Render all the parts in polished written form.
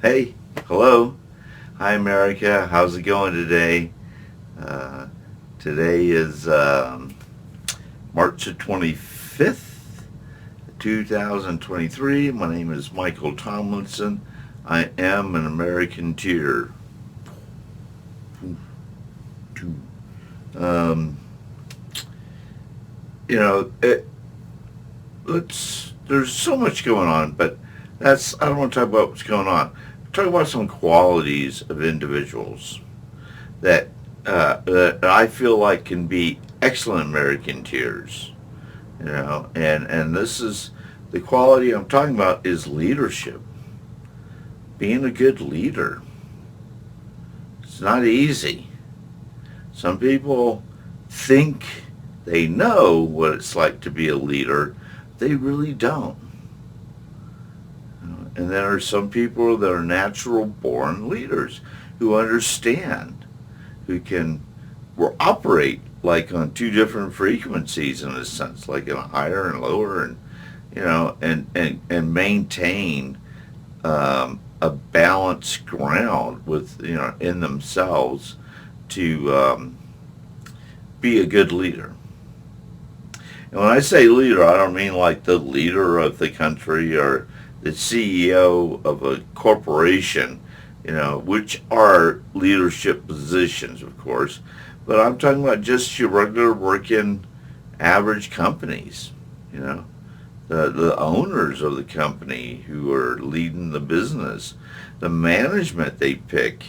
Hey, hello. Hi, America. How's it going today? Uh, Today is March the 25th, 2023. My name is Michael Tomlinson. I am an Americanteer. Um, you know, it, there's so much going on, but I don't want to talk about what's going on. Talk about some qualities of individuals that that I feel like can be excellent Americanteers. And this is the quality I'm talking about is leadership. Being a good leader. It's not easy. Some people think they know what it's like to be a leader. They really don't. And there are some people that are natural born leaders who understand, who can operate like on two different frequencies in a sense, like in a higher and lower, and and maintain a balanced ground with in themselves to be a good leader. And when I say leader, I don't mean like the leader of the country or the CEO of a corporation, which are leadership positions, of course. But I'm talking about just your regular working average companies, you know, the owners of the company who are leading the business, the management they pick,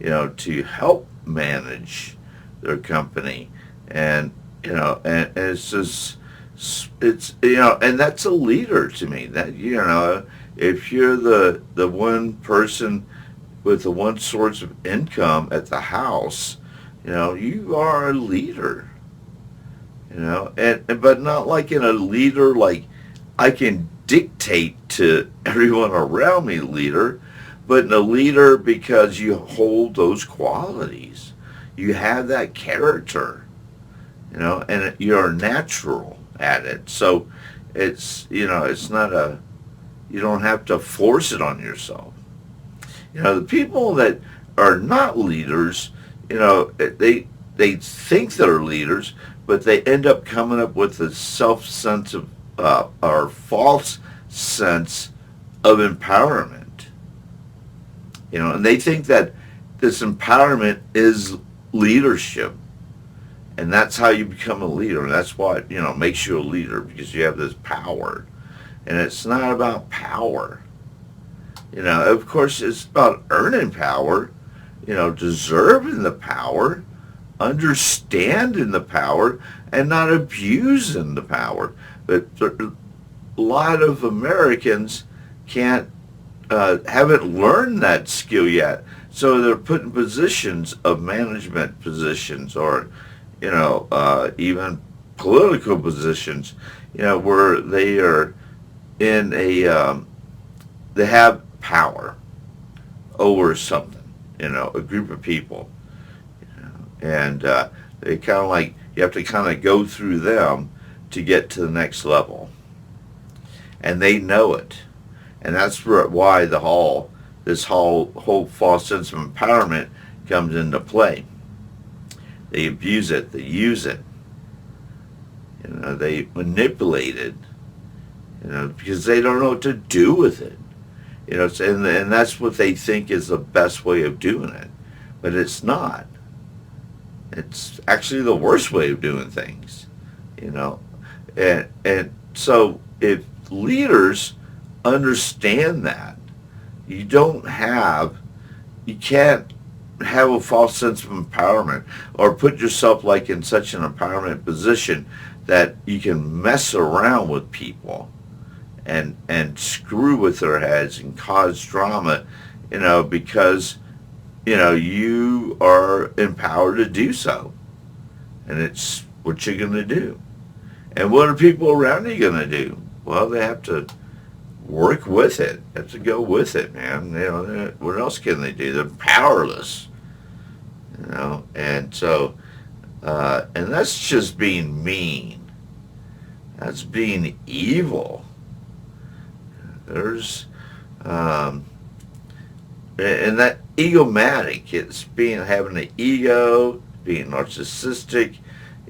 to help manage their company. And, and it's just, and that's a leader to me. That, if you're the one person with the one source of income at the house, you are a leader. And but not like in a leader like I can dictate to everyone around me leader, but in a leader because you hold those qualities. You have that character, and you're natural at it. So it's not you don't have to force it on yourself. The people that are not leaders, they think they're leaders, but they end up coming up with a self sense of or false sense of empowerment. And they think that this empowerment is leadership, and that's how you become a leader. And that's what makes you a leader, because you have this power, and it's not about power. Of course, it's about earning power, deserving the power, understanding the power, and not abusing the power. But a lot of Americans can't, haven't learned that skill yet. So they're put in positions of management positions, or, even political positions, where they are in they have power over something, a group of people, and they kind of like you have to kind of go through them to get to the next level, and they know it, and that's why this whole false sense of empowerment comes into play. They abuse it, they use it, they manipulate it, because they don't know what to do with it. And that's what they think is the best way of doing it, but it's not. It's actually the worst way of doing things, and so if leaders understand that, you don't have, you can't have a false sense of empowerment or put yourself like in such an empowerment position that you can mess around with people and screw with their heads and cause drama, because you are empowered to do so, and it's what you're going to do. And what are people around you going to do? Well, they have to work with it. They have to go with it, man. What else can they do? They're powerless, and so and that's just being mean. That's being evil. There's, and that egomatic, it's having an ego, being narcissistic,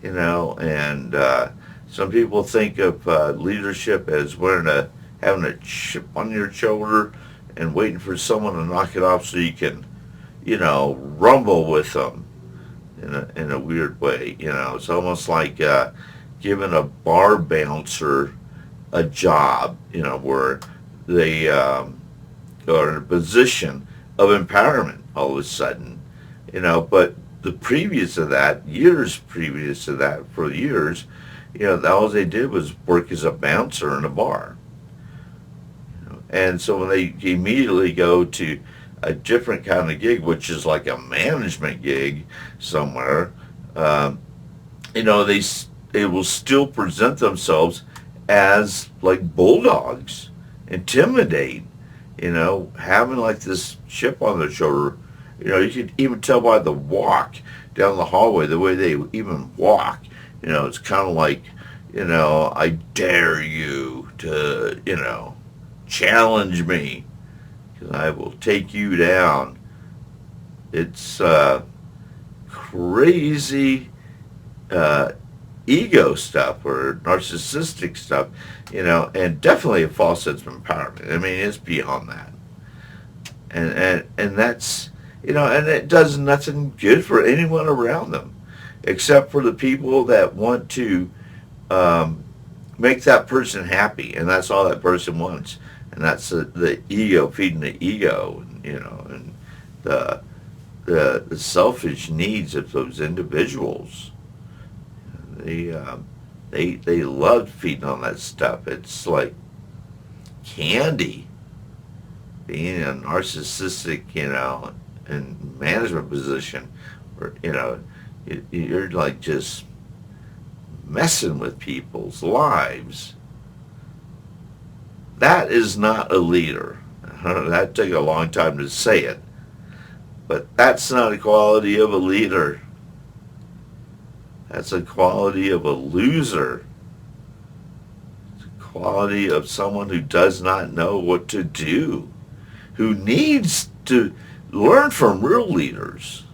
and some people think of leadership as having a chip on your shoulder and waiting for someone to knock it off so you can, rumble with them in a weird way. It's almost like giving a bar bouncer a job, where they are in a position of empowerment all of a sudden, but the previous to that, years previous to that, for years, all they did was work as a bouncer in a bar. And so when they immediately go to a different kind of gig, which is like a management gig somewhere, they will still present themselves as like bulldogs, intimidate, having like this chip on their shoulder. You could even tell by the walk down the hallway, the way they even walk. It's kind of like, I dare you to, challenge me, because I will take you down. It's crazy ego stuff or narcissistic stuff, and definitely a false sense of empowerment. I mean, it's beyond that. And that's, and it does nothing good for anyone around them, except for the people that want to make that person happy, and that's all that person wants. And that's the ego feeding the ego, and the selfish needs of those individuals. They love feeding on that stuff. It's like candy. Being in a narcissistic, in management position, where you're like just messing with people's lives. That is not a leader. That took a long time to say it, but that's not a quality of a leader. That's a quality of a loser. It's a quality of someone who does not know what to do, who needs to learn from real leaders.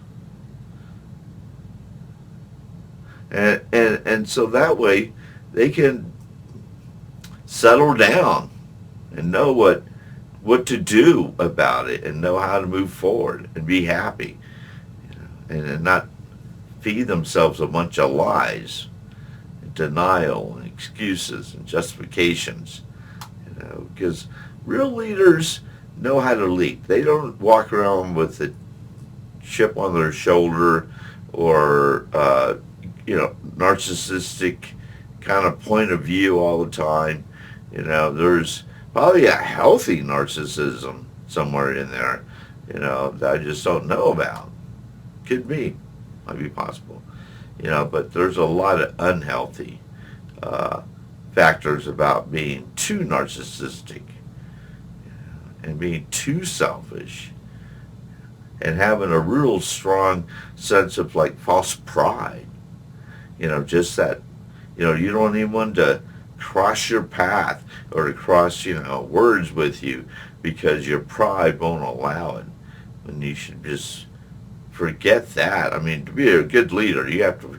And so that way they can settle down and know what to do about it, and know how to move forward and be happy, and not feed themselves a bunch of lies, and denial, and excuses, and justifications. Because real leaders know how to lead. They don't walk around with a chip on their shoulder or narcissistic kind of point of view all the time. There's probably a healthy narcissism somewhere in there, that I just don't know about. Could be. Might be possible. But there's a lot of unhealthy factors about being too narcissistic and being too selfish and having a real strong sense of like false pride. Just that, you don't even want to cross your path or to cross, words with you because your pride won't allow it. And you should just forget that. I mean, to be a good leader, you have to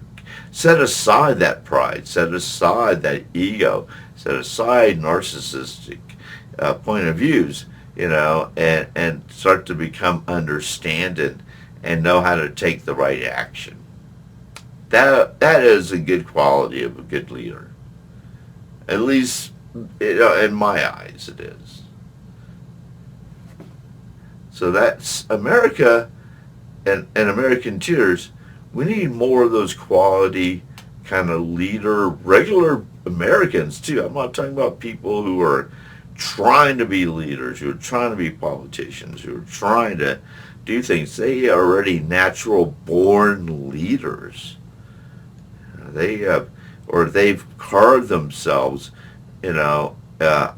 set aside that pride, set aside that ego, set aside narcissistic point of views, and start to become understanding and know how to take the right action. That is a good quality of a good leader. At least, in my eyes, it is. So that's America and Americanteers. We need more of those quality kind of leader, regular Americans too. I'm not talking about people who are trying to be leaders, who are trying to be politicians, who are trying to do things. They are already natural born leaders. They've carved themselves, out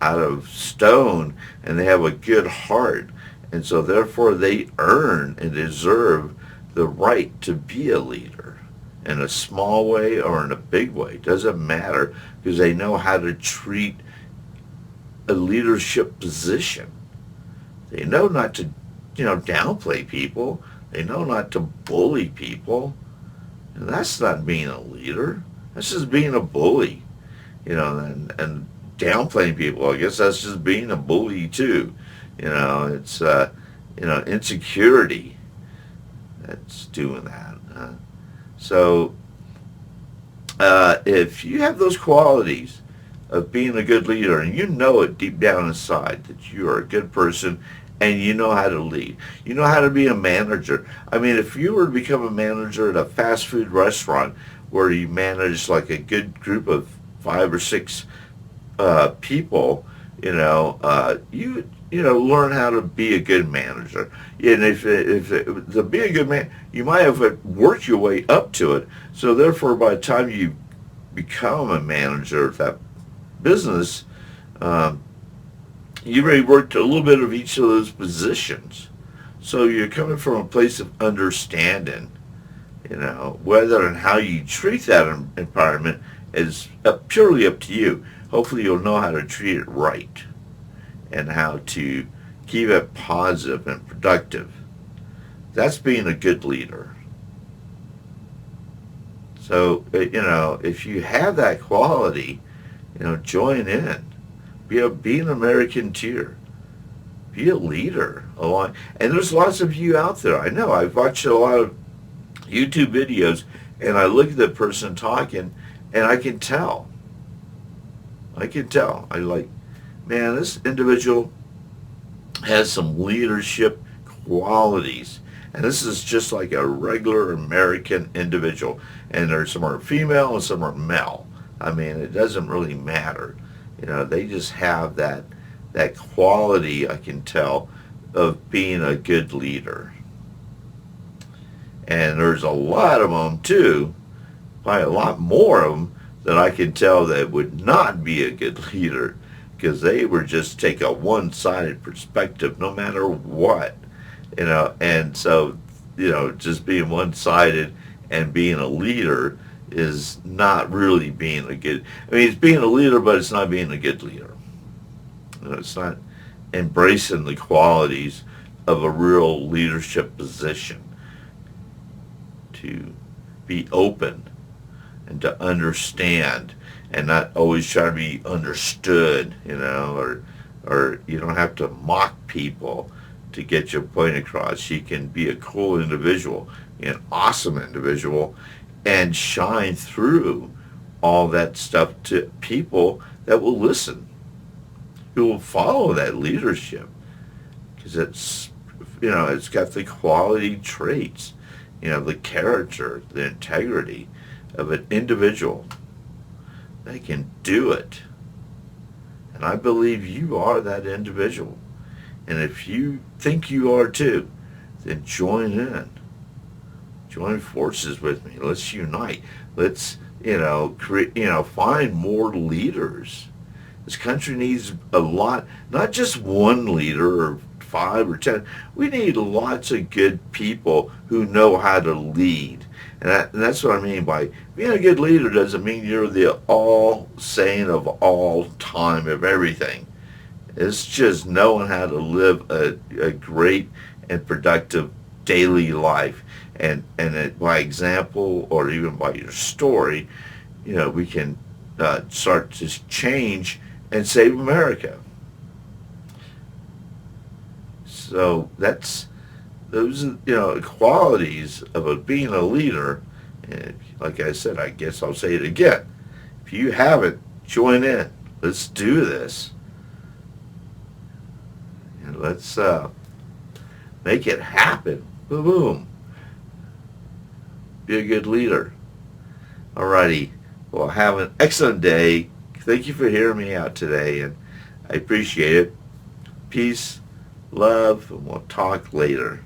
of stone, and they have a good heart, and so therefore they earn and deserve the right to be a leader, in a small way or in a big way. It doesn't matter, because they know how to treat a leadership position. They know not to downplay people. They know not to bully people. And that's not being a leader. That's just being a bully. And downplaying people. I guess that's just being a bully too. It's insecurity that's doing that. So if you have those qualities of being a good leader, and you know it deep down inside that you are a good person and you know how to lead, you know how to be a manager. I mean, if you were to become a manager at a fast food restaurant where you manage like a good group of 5 or 6 people, learn how to be a good manager. And if to be a good man, you might have worked your way up to it. So therefore, by the time you become a manager of that business, you already worked a little bit of each of those positions. So you're coming from a place of understanding, whether and how you treat that environment is purely up to you. Hopefully you'll know how to treat it right and how to keep it positive and productive. That's being a good leader. So, if you have that quality, join in. Be an Americanteer. Be a leader. And there's lots of you out there. I know. I've watched a lot of YouTube videos, and I look at the person talking, and I can tell. Man, this individual has some leadership qualities. And this is just like a regular American individual. And there's some are female and some are male. I mean, it doesn't really matter. They just have that quality, I can tell, of being a good leader. And there's a lot of them too, probably a lot more of them that I can tell that would not be a good leader, because they would just take a one-sided perspective no matter what. And so, just being one-sided and being a leader is not really being a good, it's being a leader, but it's not being a good leader. It's not embracing the qualities of a real leadership position, to be open and to understand and not always try to be understood, or you don't have to mock people to get your point across. You can be a cool individual, an awesome individual, and shine through all that stuff to people that will listen, who will follow that leadership, because it's got the quality traits, the character, the integrity of an individual. They can do it. And I believe you are that individual. And if you think you are too, then join in. Join forces with me. Let's unite. Let's, find more leaders. This country needs a lot, not just one leader or 5 or 10. We need lots of good people who know how to lead. And that's what I mean by being a good leader. Doesn't mean you're the all saying of all time of everything. It's just knowing how to live a great and productive daily life. And by example, or even by your story, we can start to change and save America. So those qualities of being a leader. And like I said, I guess I'll say it again. If you haven't, join in. Let's do this. And let's make it happen. Boom, boom. Be a good leader. Alrighty. Well, have an excellent day. Thank you for hearing me out today, and I appreciate it. Peace, love, and we'll talk later.